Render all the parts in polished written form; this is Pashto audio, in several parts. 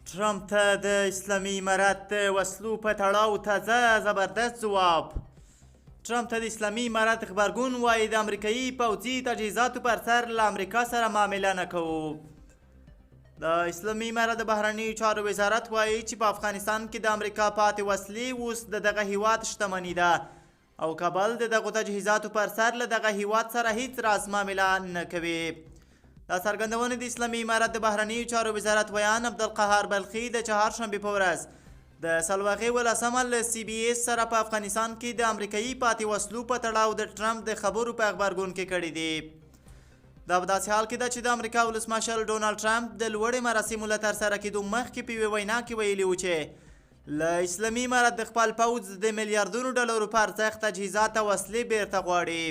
ټرمپ ته د اسلامي امارت د وسلو په تړاو تازه زبردست ځواب. ټرمپ ته د اسلامي امارت غبرګون وایي د امریکایي پوځي تجهیزاتو پر سر له امریکا سره معامله نه کوو. د اسلامي امارت د بهرنیو چارو وزارت وایي چې په افغانستان کې د امریکا پاتې وسلې اوس د دغه هیواد شتمني ده او کابل د دغو تجهیزاتو پر سر له دغه هیواد سره هیڅ راز معامله نه کوي. دا څرګندونې د اسلامي امارت د بهرنیو چارو وزارت ویان عبدالقهار بلخي د چهارشنبې په ورځ د سلواغې ولسمه له سی بي اس سره په افغانستان کې د امریکایي پاتې وسلو په تړاو د ټرمپ د خبرو په غبرګون کې کړي دي. دا په داسې حال کې ده چې د امریکا ولسمشر ډونالډ ټرمپ د لوړې مراسمو له ترسره کېدو مخکې په یوې وینا کې ویلي و چې له اسلامي امارت د خپل پوځ د میلیاردونو ډالرو په ارزښت تجهیزات او وسلې بیرته غواړي.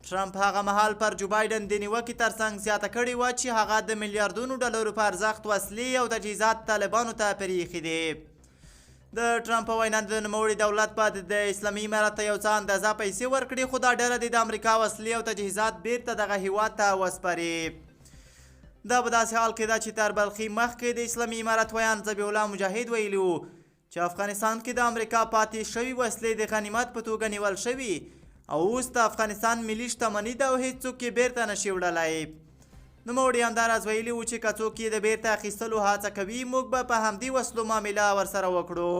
ټرمپ هغه مهال پر جو بایډن د نیوکې ترڅنګ زیاته کړې وه چې هغه د میلیاردونو ډالرو په ارزښت وسلې او تجهیزات طالبانو ته پرېښي دي. د ټرمپ په وینا د نوموړي دولت باید د اسلامي امارت ته یو څه اندازه پیسې ورکړي، خو دا ډله د امریکا وسلې او تجهیزات بیرته دغه هیواد ته وسپاري. دا په داسې حال کې ده چې تر بلخي مخکې د اسلامي امارت ویان ذبیح الله مجاهد ویلي وو چې افغانستان کې د امریکا پاتې شوي وسلې د غنیمت په توګه نیول شوي او اوس د افغانستان ملي شتمني ده او هیڅوک یې بیرته نشي وړلی. نوموړي همداراز ویلي وو چې که څوک یې د بیرته اخیستلو هڅه کوي موږ به په همدې وسلو معامله ورسره وکړو.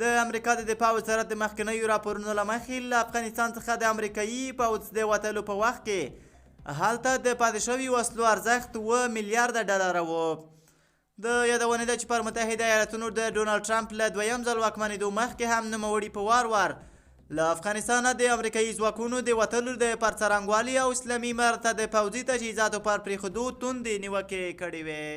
د امریکا د دفاع وزارت د مخکنیو راپورونو له مخې له افغانستان څخه د امریکایي پوځ د وتلو په وخت کې هلته د پاتې شوي وسلو ارزښت 7 میلیارده ډالره و. د یادونې ده چې پر متحده ایالتونو د ډونالډ ټرمپ له دویم ځل واکمنېدو مخکې هم نوموړي په وار وار له افغانستانه د امریکایي ځواکونو د وتلو د پرڅرنګوالي او اسلامي امارت ته د پوځي تجهیزاتو پر پرېښودو توندې نیوکې کړې وې.